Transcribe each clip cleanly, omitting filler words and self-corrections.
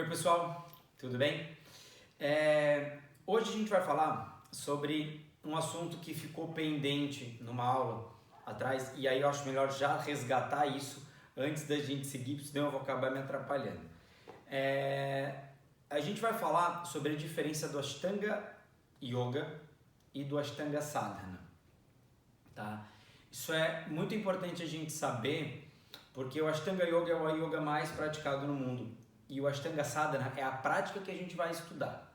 Oi pessoal, tudo bem? Hoje a gente vai falar sobre um assunto que ficou pendente numa aula atrás e aí eu acho melhor já resgatar isso antes da gente seguir, porque senão eu vou acabar me atrapalhando. A gente vai falar sobre a diferença do Ashtanga Yoga e do Ashtanga Sadhana, tá? Isso é muito importante a gente saber, porque o Ashtanga Yoga é o yoga mais praticado no mundo. E o Ashtanga Sadhana é a prática que a gente vai estudar,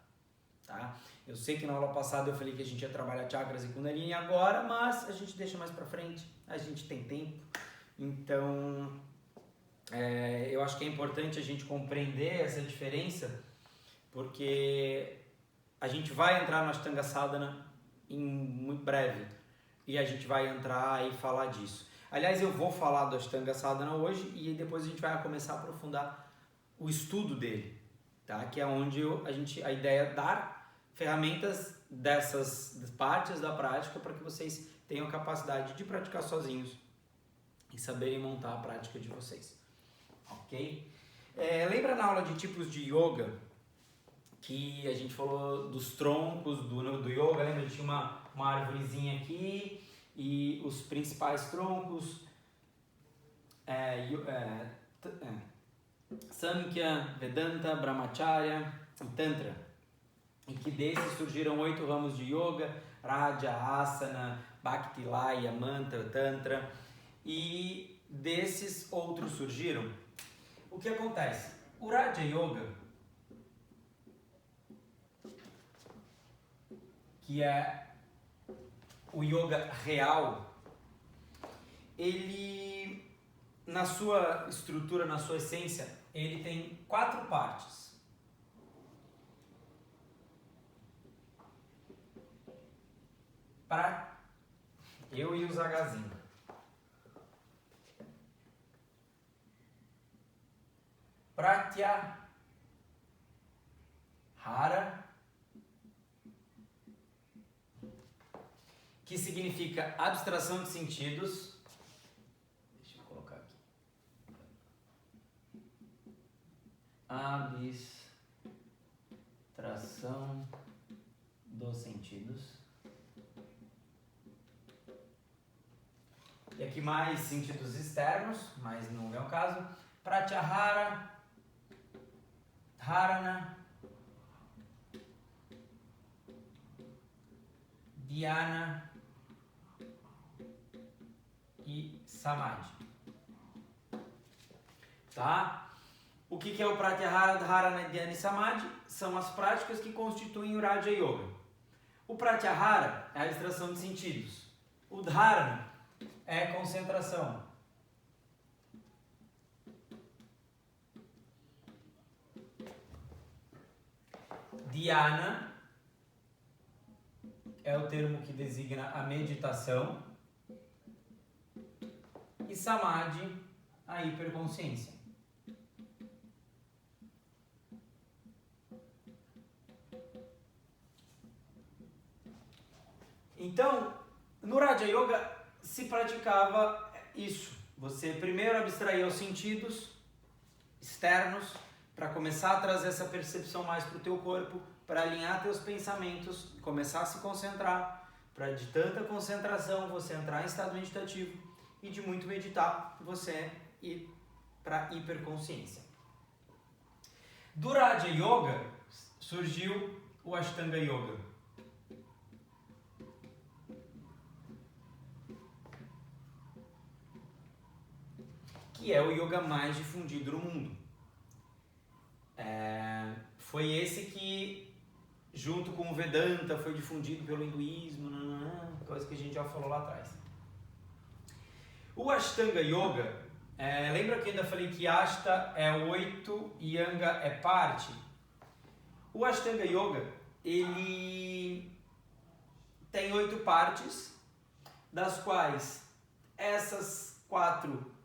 tá? Eu sei que na aula passada eu falei que a gente ia trabalhar chakras e kundalini agora, mas a gente deixa mais pra frente, a gente tem tempo. Então, eu acho que é importante a gente compreender essa diferença, porque a gente vai entrar no Ashtanga Sadhana em muito breve e a gente vai entrar e falar disso. Aliás, eu vou falar do Ashtanga Sadhana hoje e depois a gente vai começar a aprofundar o estudo dele, tá? Que é onde a ideia é dar ferramentas dessas partes da prática para que vocês tenham capacidade de praticar sozinhos e saberem montar a prática de vocês, ok? Lembra na aula de tipos de yoga que a gente falou dos troncos do yoga? Lembra que tinha uma árvorezinha aqui e os principais troncos Samkhya, Vedanta, Brahmacharya e Tantra. E que desses surgiram 8 ramos de yoga: Raja, Asana, Bhakti, Laya, Mantra, Tantra. E desses outros surgiram. O que acontece? O Raja Yoga, que é o yoga real, ele, na sua estrutura, na sua essência, ele tem 4 partes. Eu e os Hzinho. Pratyahara, que significa abstração de sentidos. Deixa eu colocar aqui. Abstração dos sentidos. E aqui mais sentidos externos, mas não é o caso. Pratyahara, Dharana, Dhyana e Samadhi. Tá? O que é o Pratyahara, Dharana, Dhyana e Samadhi? São as práticas que constituem o Raja Yoga. O Pratyahara é a abstração de sentidos. O Dharana é concentração. Dhyana é o termo que designa a meditação. E Samadhi, a hiperconsciência. Então, no Raja Yoga se praticava isso. Você primeiro abstraía os sentidos externos para começar a trazer essa percepção mais para o teu corpo, para alinhar teus pensamentos, começar a se concentrar, para de tanta concentração você entrar em estado meditativo e de muito meditar você ir para hiperconsciência. Do Raja Yoga surgiu o Ashtanga Yoga. Que é o yoga mais difundido no mundo. Foi esse que, junto com o Vedanta, foi difundido pelo hinduísmo, coisa que a gente já falou lá atrás. O Ashtanga Yoga, lembra que eu ainda falei que Ashta é 8 e Yanga é parte? O Ashtanga Yoga, ele tem 8 partes, das quais essas 4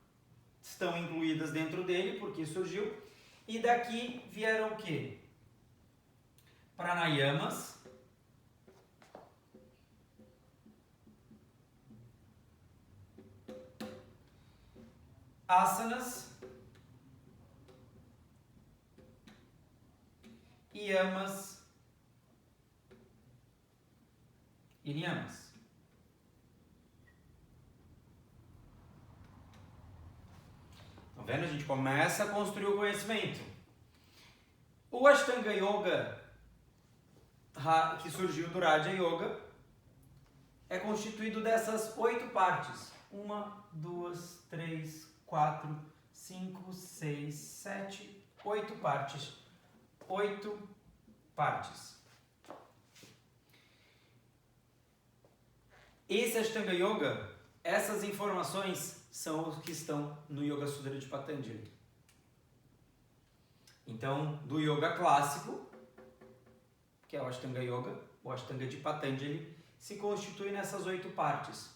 estão incluídas dentro dele, porque surgiu, e daqui vieram o quê? Pranayamas, asanas, yamas e niyamas. Tá vendo? A gente começa a construir o conhecimento. O Ashtanga Yoga, que surgiu do Raja Yoga, é constituído dessas 8 partes. 1, 2, 3, 4, 5, 6, 7, 8 partes. 8 partes. Esse Ashtanga Yoga, essas informações são os que estão no Yoga Sudra de Patanjali. Então, do Yoga clássico, que é o Ashtanga Yoga, o Ashtanga de Patanjali, se constitui nessas 8 partes.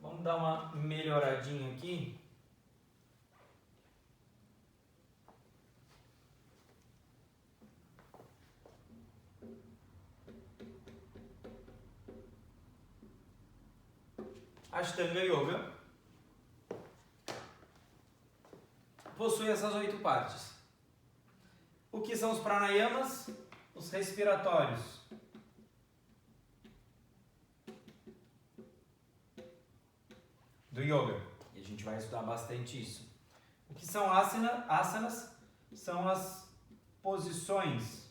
Vamos dar uma melhoradinha aqui. Ashtanga Yoga possui essas 8 partes. O que são os pranayamas? Os respiratórios. Do yoga. E a gente vai estudar bastante isso. O que são asanas? São as posições.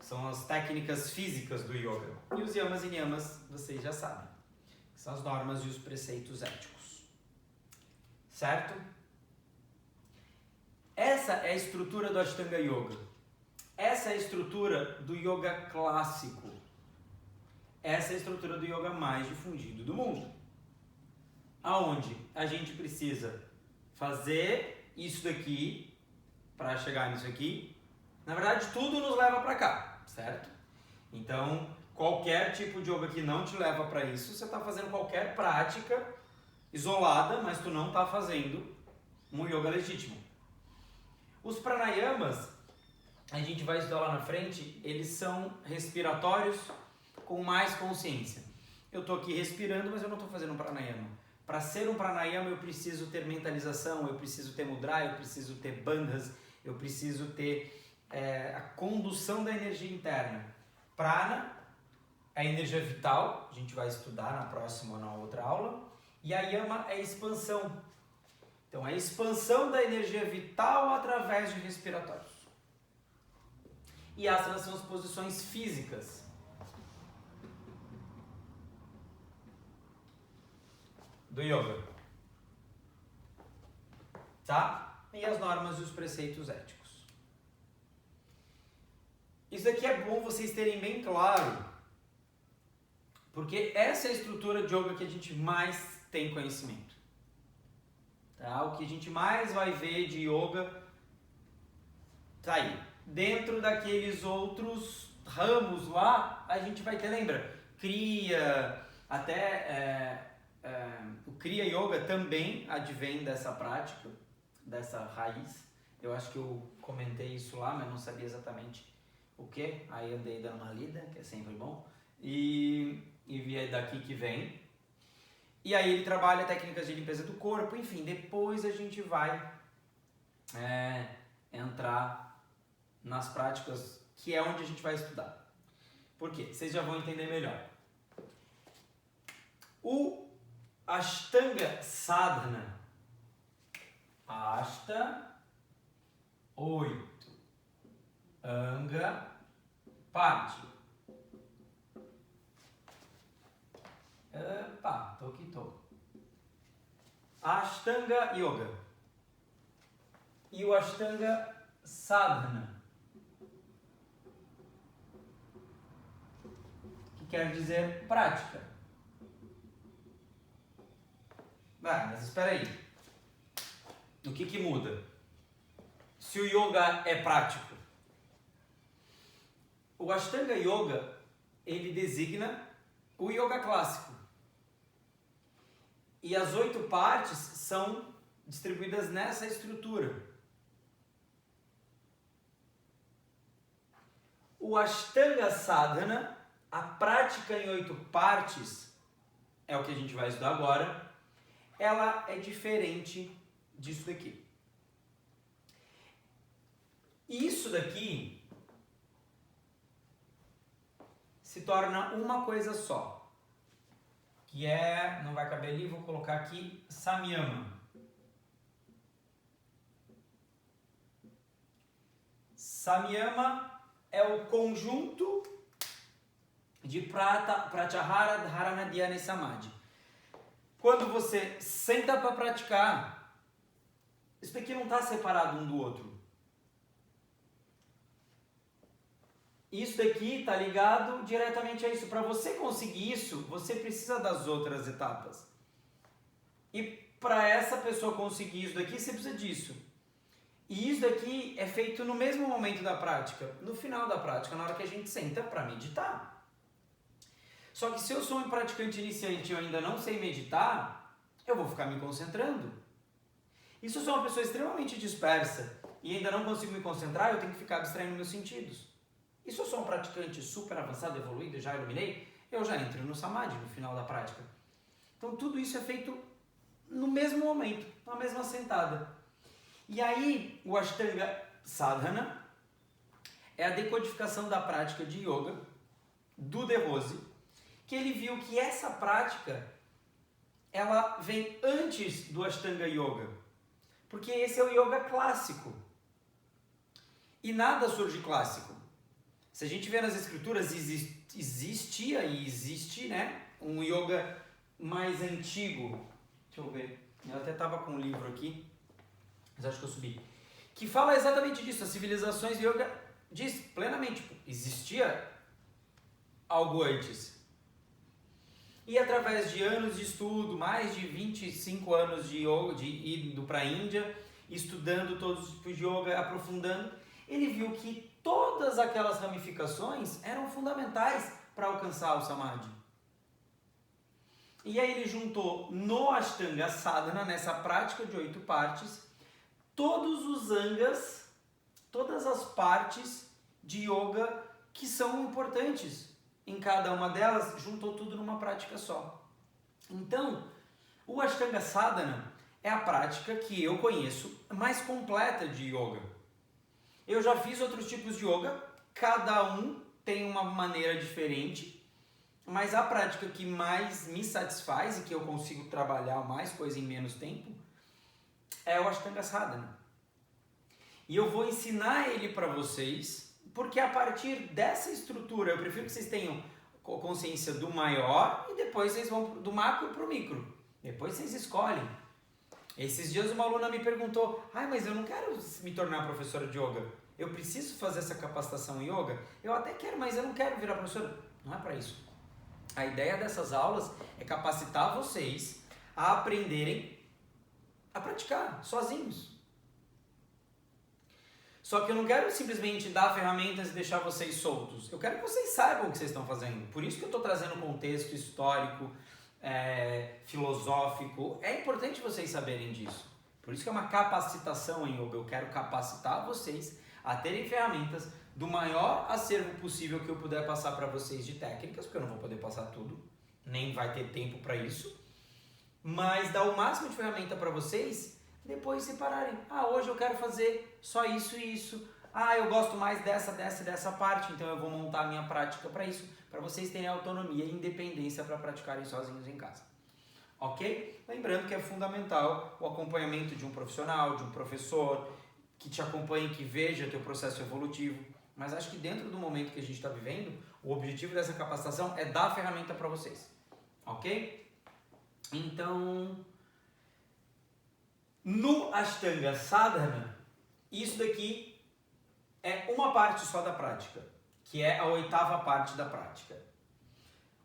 São as técnicas físicas do yoga. E os yamas e niyamas, vocês já sabem. São as normas e os preceitos éticos. Certo? Essa é a estrutura do Ashtanga Yoga. Essa é a estrutura do yoga clássico. Essa é a estrutura do yoga mais difundido do mundo. Aonde a gente precisa fazer isso daqui para chegar nisso aqui. Na verdade, tudo nos leva para cá, certo? Então, qualquer tipo de yoga que não te leva para isso, você está fazendo qualquer prática isolada, mas tu não está fazendo um yoga legítimo. Os pranayamas, a gente vai estudar lá na frente, eles são respiratórios com mais consciência. Eu estou aqui respirando, mas eu não estou fazendo um pranayama. Para ser um pranayama, eu preciso ter mentalização, eu preciso ter mudra, eu preciso ter bandhas, eu preciso ter a condução da energia interna. Prana é energia vital, a gente vai estudar na próxima ou na outra aula. E a yama é expansão. Então, a expansão da energia vital através de respiratórios. E asanas são as posições físicas. Do yoga. Tá? E as normas e os preceitos éticos. Isso aqui é bom vocês terem bem claro, porque essa é a estrutura de yoga que a gente mais tem conhecimento. Tá? O que a gente mais vai ver de yoga tá aí. Dentro daqueles outros ramos lá, a gente vai ter, lembra? Kriya, até o Kriya Yoga também advém dessa prática, dessa raiz. Eu acho que eu comentei isso lá, mas não sabia exatamente o que. Aí andei dando uma lida, que é sempre bom. E vi daqui que vem. E aí ele trabalha técnicas de limpeza do corpo, enfim, depois a gente vai entrar nas práticas, que é onde a gente vai estudar. Por quê? Vocês já vão entender melhor. O Ashtanga Sadhana, Ashta, 8, Anga, parte. Opa, tô que tô. Ashtanga Yoga e o Ashtanga Sadhana, que quer dizer prática. Mas espera aí. O que muda? Se o yoga é prático, o Ashtanga Yoga, ele designa o yoga clássico. E as 8 partes são distribuídas nessa estrutura. O Ashtanga Sadhana, a prática em 8 partes, é o que a gente vai estudar agora, ela é diferente disso daqui. E isso daqui se torna uma coisa só, que é, não vai caber ali, vou colocar aqui, Samyama. Samyama é o conjunto de Pratyahara, Dharana, Dhyana e Samadhi. Quando você senta para praticar, isso daqui não está separado um do outro. Isso daqui está ligado diretamente a isso. Para você conseguir isso, você precisa das outras etapas. E para essa pessoa conseguir isso daqui, você precisa disso. E isso daqui é feito no mesmo momento da prática, no final da prática, na hora que a gente senta para meditar. Só que se eu sou um praticante iniciante e eu ainda não sei meditar, eu vou ficar me concentrando. E se eu sou uma pessoa extremamente dispersa e ainda não consigo me concentrar, eu tenho que ficar abstraindo meus sentidos. E se eu sou um praticante super avançado, evoluído, já iluminei, eu já entro no Samadhi no final da prática. Então tudo isso é feito no mesmo momento, na mesma sentada. E aí o Ashtanga Sadhana é a decodificação da prática de yoga do De Rose, que ele viu que essa prática ela vem antes do Ashtanga Yoga, porque esse é o yoga clássico. E nada surge clássico. Se a gente vê nas escrituras, existia e existe, né, um yoga mais antigo. Deixa eu ver. Eu até estava com um livro aqui, mas acho que eu subi. Que fala exatamente disso. As civilizações yoga diz plenamente, existia algo antes. E através de anos de estudo, mais de 25 anos de yoga, de indo para a Índia, estudando todos os tipos de yoga, aprofundando, ele viu que todas aquelas ramificações eram fundamentais para alcançar o Samadhi. E aí ele juntou no Ashtanga Sadhana, nessa prática de 8 partes, todos os angas, todas as partes de yoga que são importantes em cada uma delas, juntou tudo numa prática só. Então, o Ashtanga Sadhana é a prática que eu conheço mais completa de yoga. Eu já fiz outros tipos de yoga, cada um tem uma maneira diferente, mas a prática que mais me satisfaz e que eu consigo trabalhar mais coisa em menos tempo é o Ashtanga Sadhana. E eu vou ensinar ele para vocês, porque a partir dessa estrutura, eu prefiro que vocês tenham consciência do maior e depois vocês vão do macro para o micro. Depois vocês escolhem. Esses dias uma aluna me perguntou, mas eu não quero me tornar professora de yoga. Eu preciso fazer essa capacitação em yoga? Eu até quero, mas eu não quero virar professora. Não é para isso. A ideia dessas aulas é capacitar vocês a aprenderem a praticar sozinhos. Só que eu não quero simplesmente dar ferramentas e deixar vocês soltos. Eu quero que vocês saibam o que vocês estão fazendo. Por isso que eu estou trazendo contexto histórico, filosófico. É importante vocês saberem disso. Por isso que é uma capacitação em yoga. Eu quero capacitar vocês a terem ferramentas do maior acervo possível que eu puder passar para vocês de técnicas, porque eu não vou poder passar tudo, nem vai ter tempo para isso. Mas dar o máximo de ferramenta para vocês, depois separarem. Hoje eu quero fazer só isso e isso. Eu gosto mais dessa parte, então eu vou montar a minha prática para isso, para vocês terem autonomia e independência para praticarem sozinhos em casa. Ok? Lembrando que é fundamental o acompanhamento de um profissional, de um professor, que te acompanhe, que veja teu processo evolutivo. Mas acho que dentro do momento que a gente está vivendo, o objetivo dessa capacitação é dar a ferramenta para vocês. Ok? Então, no Ashtanga Sadhana, isso daqui é uma parte só da prática, que é a 8ª parte da prática.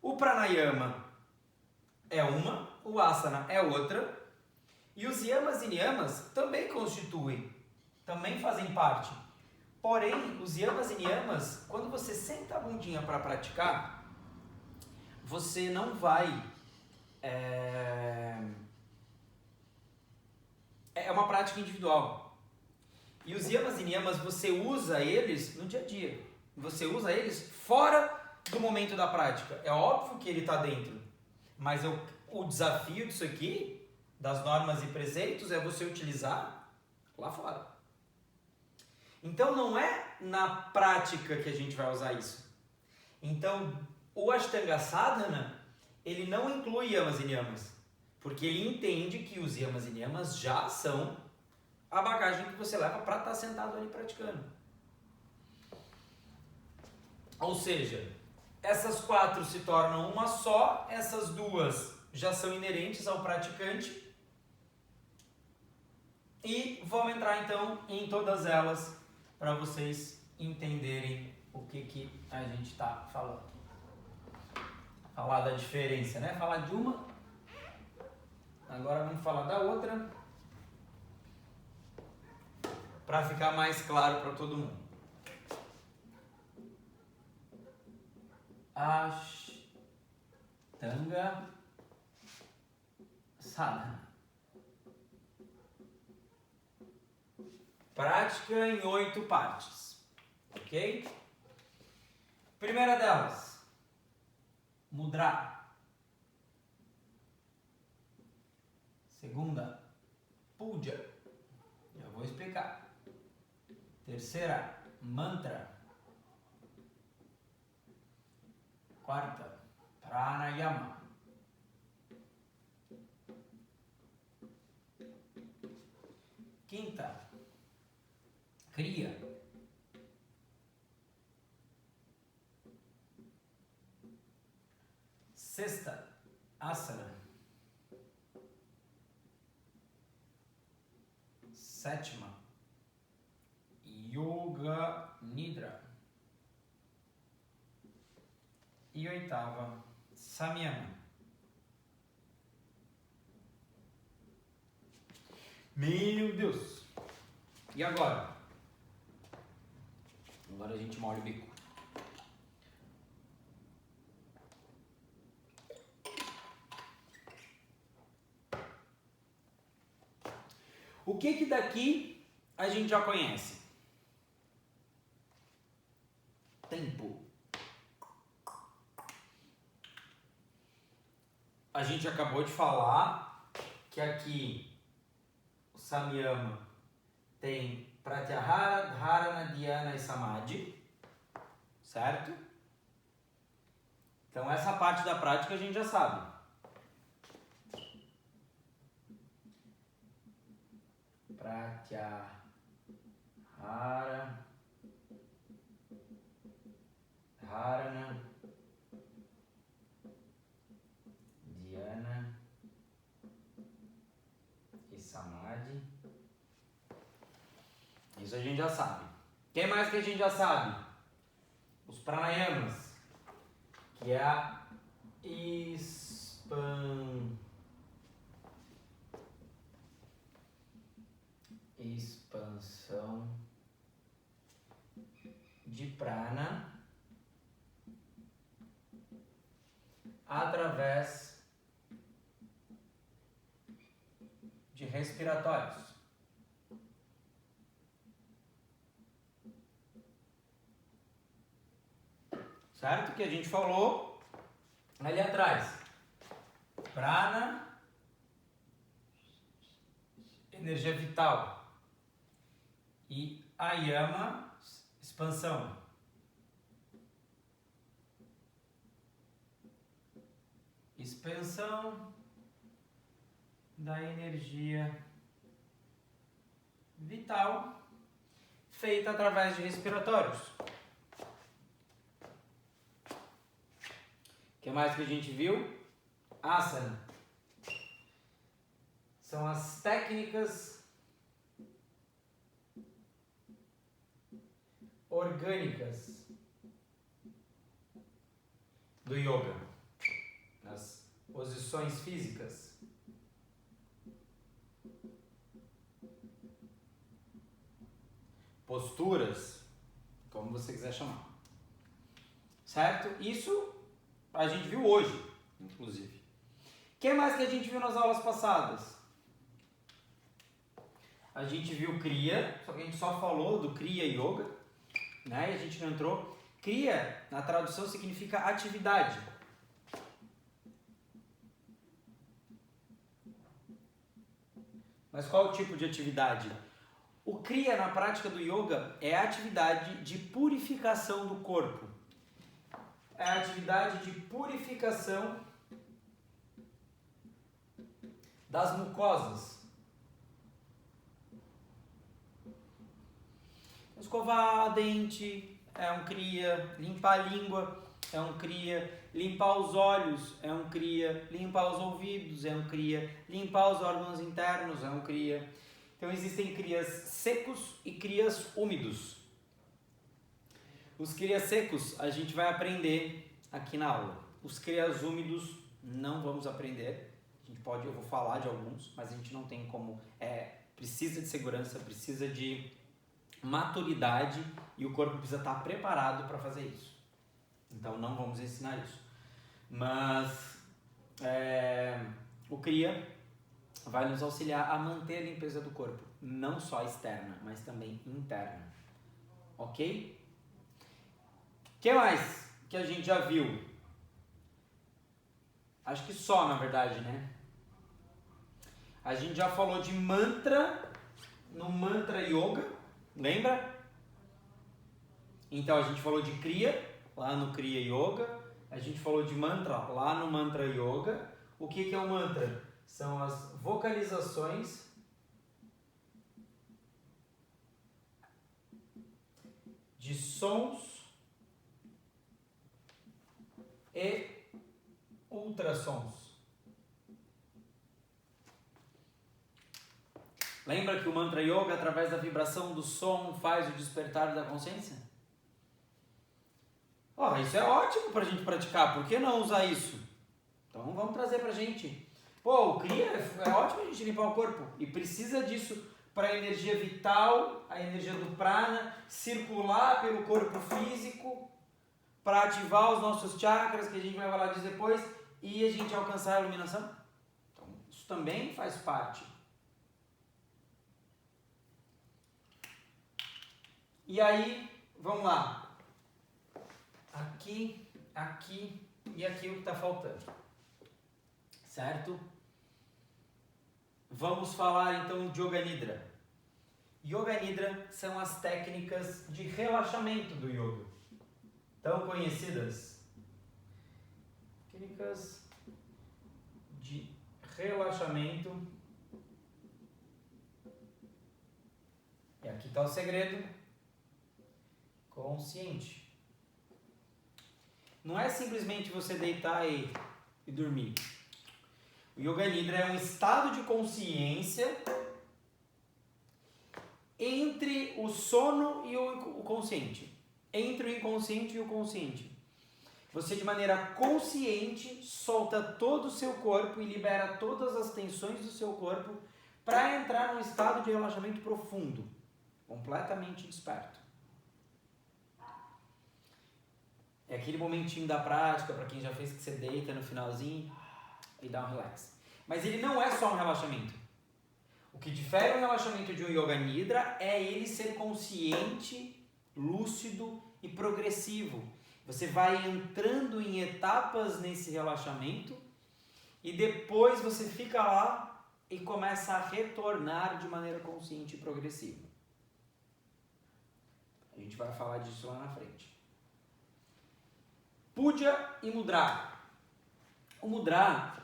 O Pranayama é uma, o Asana é outra, e os Yamas e Niyamas também constituem, também fazem parte. Porém, os Yamas e Niyamas, quando você senta a bundinha para praticar, você não vai... É uma prática individual. E os Yamas e Niyamas, você usa eles no dia a dia. Você usa eles fora do momento da prática. É óbvio que ele está dentro. Mas o desafio disso aqui das normas e preceitos é você utilizar lá fora. Então não é na prática que a gente vai usar isso. Então o Ashtanga Sadhana, ele não inclui yamas e niyamas, porque ele entende que os yamas e niyamas já são a bagagem que você leva para estar sentado ali praticando. Ou seja, essas 4 se tornam uma só, essas 2 já são inerentes ao praticante e vamos entrar então em todas elas para vocês entenderem o que a gente está falando. Falar da diferença, né? Falar de uma, agora vamos falar da outra, para ficar mais claro para todo mundo. Ashtanga Sadhana. Prática em 8 partes, ok? Primeira delas, Mudra. Segunda, Puja. Já vou explicar. Terceira, Mantra. Quarta, Pranayama. Quinta, Kriya. Sexta, Asana. Sétima, Yoga Nidra. E oitava, Samyama. Meu Deus! E agora? Agora a gente molha o bico. O que daqui a gente já conhece? Tempo. A gente acabou de falar que aqui o Samyama tem Pratyahara, Dharana, Dhyana e Samadhi, certo? Então essa parte da prática a gente já sabe. Pratyahara, Dharana, Dhyana e Samadhi. Isso a gente já sabe. Quem mais que a gente já sabe? Os pranayamas, que é a expansão de prana através de respiratórios. Certo? Que a gente falou ali atrás. Prana, energia vital. E ayama, expansão. Expansão da energia vital feita através de respiratórios. O que mais que a gente viu? Asana. São as técnicas orgânicas do yoga. As posições físicas. Posturas, como você quiser chamar. Certo? Isso a gente viu hoje, inclusive. O que mais que a gente viu nas aulas passadas? A gente viu Kriya, só que a gente só falou do Kriya Yoga, né? E a gente não entrou. Kriya, na tradução, significa atividade. Mas qual o tipo de atividade? O Kriya na prática do yoga é a atividade de purificação do corpo. É a atividade de purificação das mucosas. Escovar dente é um Kriya, limpar a língua é um Kriya, limpar os olhos é um Kriya, limpar os ouvidos é um Kriya, limpar os órgãos internos é um Kriya. Então existem Kriyas secos e Kriyas úmidos. Os Kriyas secos a gente vai aprender aqui na aula. Os Kriyas úmidos não vamos aprender. Eu vou falar de alguns, mas a gente não tem como. Precisa de segurança, precisa de maturidade e o corpo precisa estar preparado para fazer isso. Então não vamos ensinar isso. Mas o Kriya vai nos auxiliar a manter a limpeza do corpo, não só externa, mas também interna. Ok? O que mais que a gente já viu? Acho que só, na verdade, né? A gente já falou de mantra no Mantra Yoga, lembra? Então a gente falou de Kriya lá no Kriya Yoga, a gente falou de mantra lá no Mantra Yoga. O que é um mantra? São as vocalizações de sons e ultrassons. Lembra que o Mantra Yoga, através da vibração do som, faz o despertar da consciência? Isso é ótimo para a gente praticar, por que não usar isso? Então vamos trazer para a gente. O Kriya é ótimo a gente limpar o corpo e precisa disso para a energia vital, a energia do prana, circular pelo corpo físico, para ativar os nossos chakras, que a gente vai falar disso depois, e a gente alcançar a iluminação. Então isso também faz parte. E aí, vamos lá. Aqui e aqui o que está faltando. Certo? Vamos falar então de Yoga Nidra. Yoga Nidra são as técnicas de relaxamento do yoga. Tão conhecidas. Técnicas de relaxamento. E aqui está o segredo. Consciente. Não é simplesmente você deitar e dormir. O Yoga Nidra é um estado de consciência entre o sono e o consciente. Entre o inconsciente e o consciente. Você, de maneira consciente, solta todo o seu corpo e libera todas as tensões do seu corpo para entrar num estado de relaxamento profundo, completamente desperto. É aquele momentinho da prática, para quem já fez, que você deita no finalzinho e dá um relax. Mas ele não é só um relaxamento. O que difere o relaxamento de um Yoga Nidra é ele ser consciente, lúcido e progressivo. Você vai entrando em etapas nesse relaxamento e depois você fica lá e começa a retornar de maneira consciente e progressiva. A gente vai falar disso lá na frente. Puja e Mudra. O Mudra,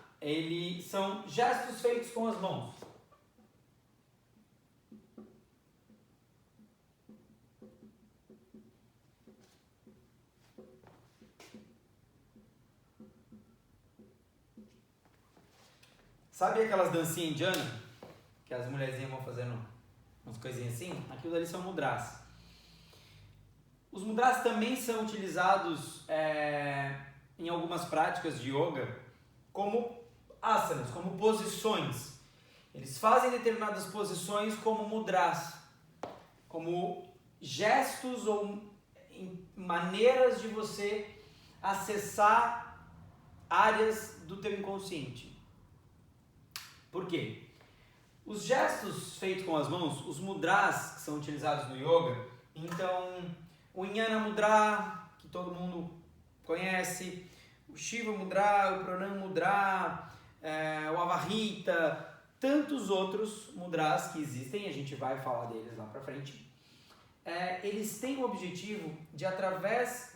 são gestos feitos com as mãos. Sabe aquelas dancinhas indianas? Que as mulherzinhas vão fazendo umas coisinhas assim? Aquilo ali são mudras. Os mudras também são utilizados em algumas práticas de yoga como asanas, como posições. Eles fazem determinadas posições como mudras, como gestos ou maneiras de você acessar áreas do teu inconsciente. Por quê? Os gestos feitos com as mãos, os mudras que são utilizados no yoga, então o Jnana Mudra, que todo mundo conhece, o Shiva Mudra, o Pranam Mudra, o Avarita, tantos outros mudras que existem, a gente vai falar deles lá pra frente, eles têm o objetivo de, através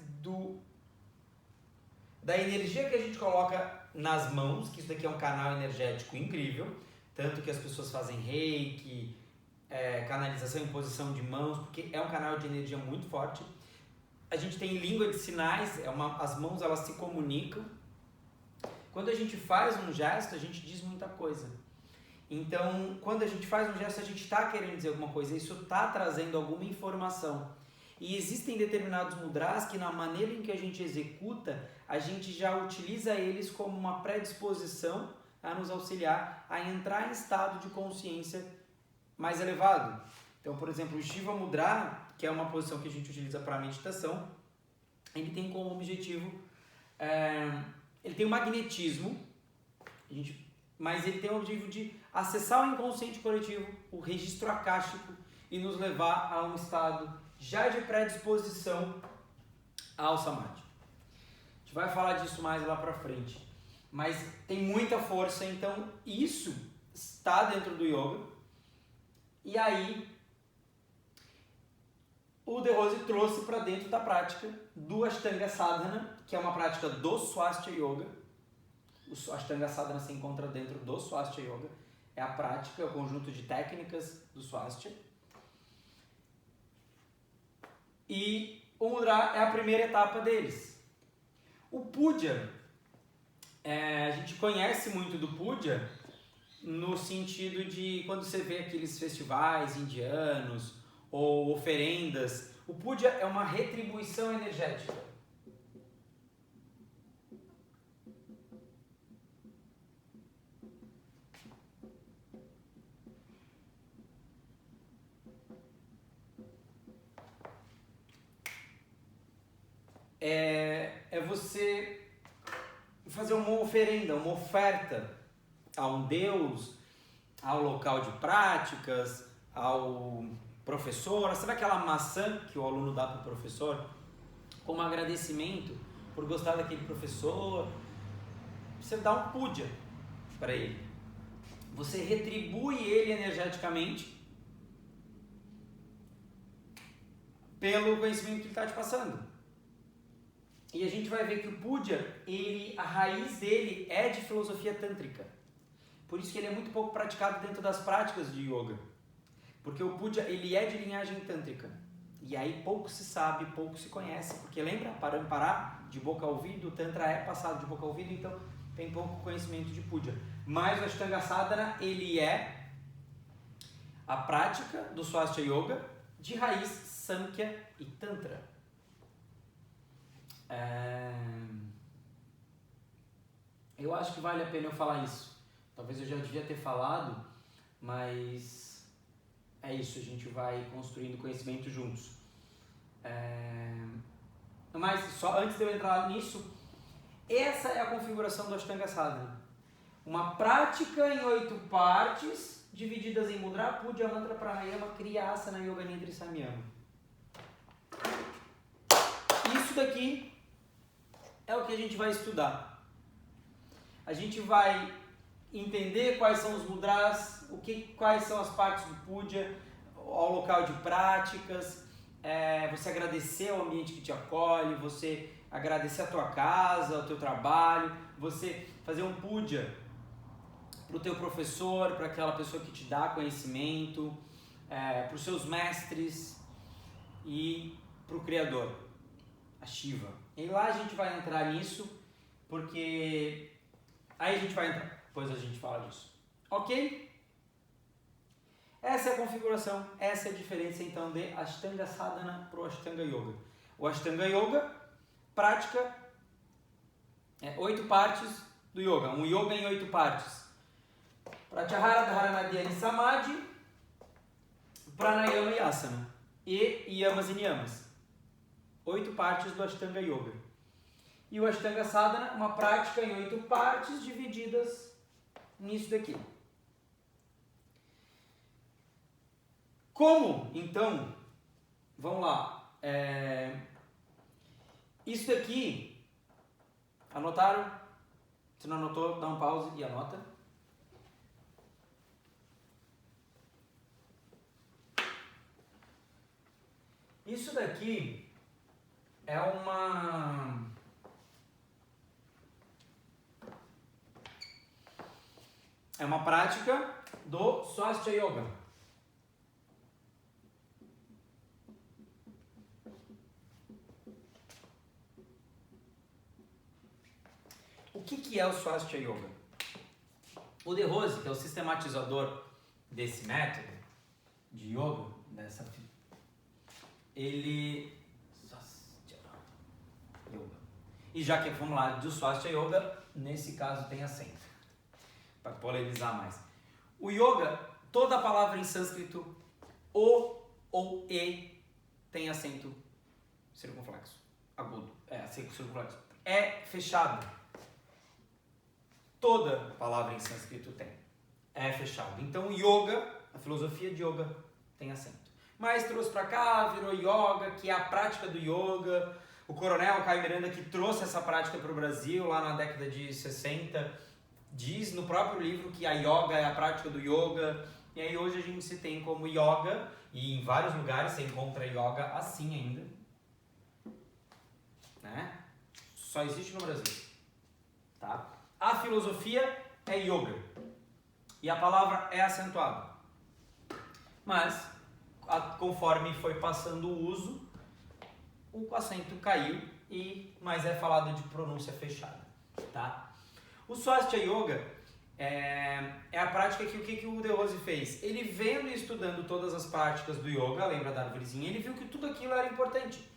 da energia que a gente coloca nas mãos, que isso daqui é um canal energético incrível, tanto que as pessoas fazem reiki, canalização em posição de mãos, porque é um canal de energia muito forte. A gente tem língua de sinais, as mãos elas se comunicam. Quando a gente faz um gesto, a gente diz muita coisa. Então, quando a gente faz um gesto, a gente está querendo dizer alguma coisa, isso está trazendo alguma informação. E existem determinados mudras que, na maneira em que a gente executa, a gente já utiliza eles como uma predisposição a nos auxiliar a entrar em estado de consciência mais elevado. Então, por exemplo, o Shiva Mudra, que é uma posição que a gente utiliza para meditação, ele tem como objetivo, ele tem um magnetismo, mas ele tem o objetivo de acessar o inconsciente coletivo, o registro akáshico, e nos levar a um estado já de predisposição ao Samadhi. A gente vai falar disso mais lá para frente, mas tem muita força, então isso está dentro do yoga. E aí o De Rose trouxe para dentro da prática do Ashtanga Sadhana, que é uma prática do Swastika Yoga. O Ashtanga Sadhana se encontra dentro do Swastika Yoga. É a prática, é o conjunto de técnicas do Swastika. E o Mudra é a primeira etapa deles. O Puja, a gente conhece muito do Puja no sentido de quando você vê aqueles festivais indianos ou oferendas. O Puja é uma retribuição energética. É você fazer uma oferenda, uma oferta a um Deus, ao local de práticas, ao professor. Sabe aquela maçã que o aluno dá para o professor como agradecimento por gostar daquele professor? Você dá um puja para ele. Você retribui ele energeticamente pelo conhecimento que ele está te passando. E a gente vai ver que o puja, a raiz dele é de filosofia tântrica. Por isso que ele é muito pouco praticado dentro das práticas de yoga. Porque o puja, ele é de linhagem tântrica. E aí pouco se sabe, pouco se conhece. Porque lembra, Parampara, de boca a ouvido, o tantra é passado de boca a ouvido, então tem pouco conhecimento de puja. Mas o Ashtanga Sadhana, ele é a prática do Swastika Yoga de raiz Samkhya e Tantra. Eu acho que vale a pena eu falar isso. Talvez eu já devia ter falado, mas é isso, a gente vai construindo conhecimento juntos. Mas só antes de eu entrar nisso, essa é a configuração do Ashtanga Sadhana. Uma prática em 8 partes, divididas em Mudra, Puja, Mantra, Pranayama, Kriya, Asana, Yoga, Nidra e Samyama. Isso daqui é o que a gente vai estudar. A gente vai entender quais são os mudras, quais são as partes do puja, ao local de práticas, você agradecer ao ambiente que te acolhe, você agradecer a tua casa, ao teu trabalho, você fazer um puja para o teu professor, para aquela pessoa que te dá conhecimento, para os seus mestres e para o Criador, a Shiva. E lá a gente vai entrar nisso, porque aí a gente vai entrar, depois a gente fala disso. Ok? Essa é a configuração, essa é a diferença então de Ashtanga Sadhana para o Ashtanga Yoga. O Ashtanga Yoga, prática, 8 partes do yoga, um yoga em 8 partes. Pratyahara, Dharana, Dhyana e Samadhi, Pranayama e Asana, e Yamas e Niyamas. 8 partes do Ashtanga Yoga. E o Ashtanga Sadhana, uma prática em 8 partes divididas nisso daqui. Como, então, vamos lá, isso daqui, anotaram? Se não anotou, dá um pause e anota. Isso daqui é uma prática do Swastika Yoga. O que é o Swastika Yoga? O De Rose, que é o sistematizador desse método de yoga, ele... E já que vamos lá do Swastika Yoga, nesse caso tem acento, para polemizar mais. O yoga, toda palavra em sânscrito, o ou e, tem acento circunflexo, agudo, acento circunflexo. É fechado. Toda palavra em sânscrito tem. É fechado. Então, yoga, a filosofia de yoga, tem acento. Mas trouxe para cá, virou yoga, que é a prática do yoga. O coronel Caio Miranda, que trouxe essa prática para o Brasil lá na década de 60, diz no próprio livro que a yoga é a prática do yoga. E aí hoje a gente se tem como yoga, e em vários lugares você encontra yoga assim ainda. Né? Só existe no Brasil. Tá? A filosofia é yoga. E a palavra é acentuada. Mas, conforme foi passando o uso, o acento caiu, mas é falado de pronúncia fechada. Tá? O Swastika Yoga é a prática que o que o De Rose fez? Ele vendo e estudando todas as práticas do yoga, lembra da árvorezinha, ele viu que tudo aquilo era importante.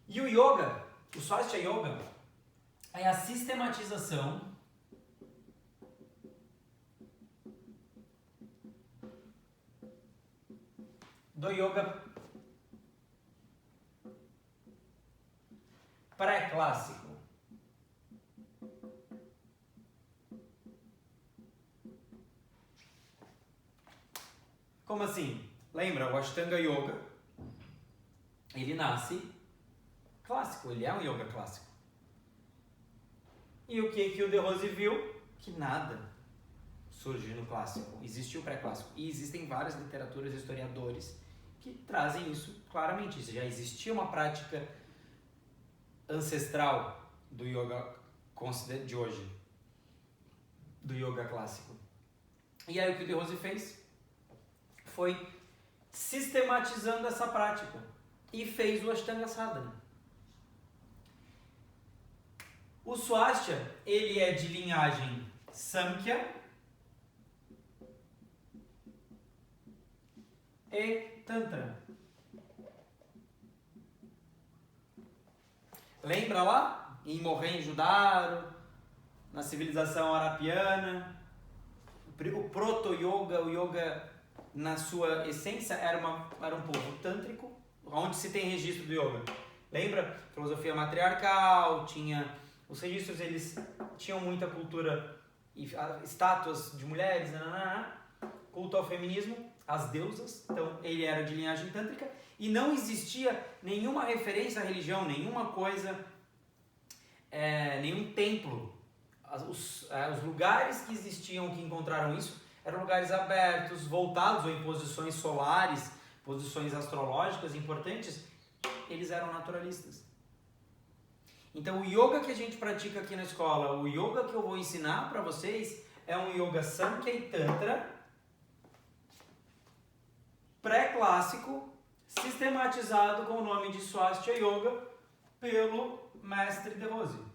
E o yoga, o Swastika Yoga, é a sistematização do yoga pré-clássico. Como assim? Lembra, o Ashtanga Yoga, ele nasce clássico, ele é um yoga clássico. E o que o De Rose viu? Que nada surge no clássico, existe o pré-clássico. E existem várias literaturas e historiadores que trazem isso claramente. Isso já existia uma prática ancestral do yoga de hoje, do yoga clássico. E aí o que o De Rose fez foi sistematizando essa prática e fez o Ashtanga Sadhana. O Swastika, ele é de linhagem Samkhya e Tantra. Lembra lá? Em Mohenjo-Daro, na civilização arapiana, o proto-yoga, o yoga na sua essência era um povo tântrico, onde se tem registro do yoga. Lembra? Filosofia matriarcal, tinha os registros, eles tinham muita cultura, estátuas de mulheres, culto ao feminismo, as deusas, então ele era de linhagem tântrica e não existia nenhuma referência à religião, nenhuma coisa, nenhum templo. Os lugares que existiam, que encontraram isso, eram lugares abertos, voltados ou em posições solares, posições astrológicas importantes, eles eram naturalistas. Então o yoga que a gente pratica aqui na escola, o yoga que eu vou ensinar para vocês, é um yoga Samkhya e Tantra, pré-clássico, sistematizado com o nome de Swastika Yoga pelo mestre De Rose.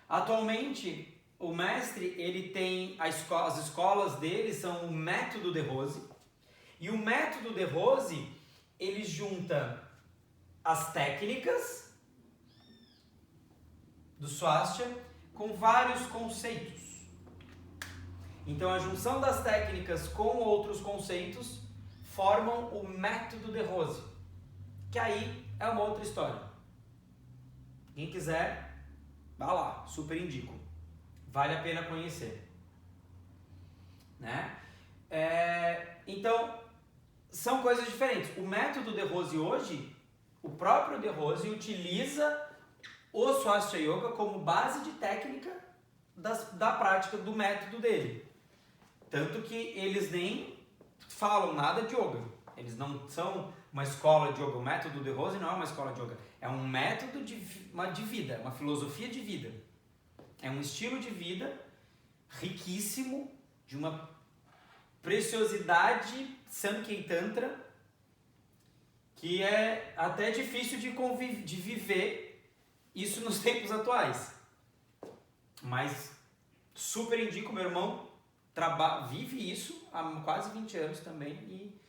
Atualmente, o mestre, ele tem as escolas dele são o método De Rose, e o método De Rose, ele junta as técnicas do Swastika com vários conceitos. Então a junção das técnicas com outros conceitos formam o método De Rose, que aí é uma outra história. Quem quiser, vá lá, super indico. Vale a pena conhecer. Né? Então, são coisas diferentes. O método De Rose hoje, o próprio De Rose utiliza o Swastika Yoga como base de técnica da prática do método dele. Tanto que eles nem falam nada de yoga. Eles não são uma escola de yoga. O método de Rose não é uma escola de yoga. É um método de vida, uma filosofia de vida. É um estilo de vida riquíssimo, de uma preciosidade Samkhya Tantra, que é até difícil de viver isso nos tempos atuais. Mas super indico, meu irmão vive isso há quase 20 anos também, e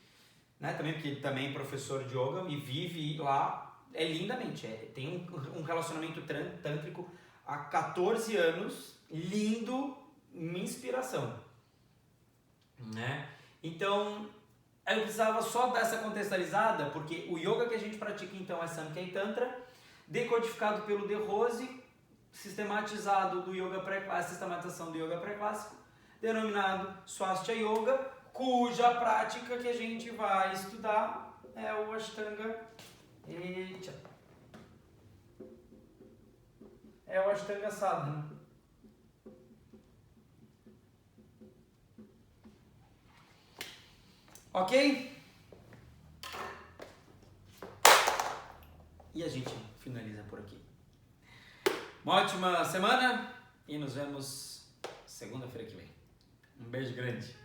também porque ele também é professor de yoga e vive lá lindamente. Tem um relacionamento tântrico há 14 anos, lindo, uma inspiração. Né? Então, eu precisava só dar essa contextualizada, porque o yoga que a gente pratica então é Samkhya Tantra, decodificado pelo De Rose, sistematizado do yoga a sistematização do yoga pré-clássico, denominado Swastika Yoga, cuja prática que a gente vai estudar é o Ashtanga Sadhana. Ok? E a gente finaliza por aqui. Uma ótima semana e nos vemos segunda-feira que vem. Um beijo grande.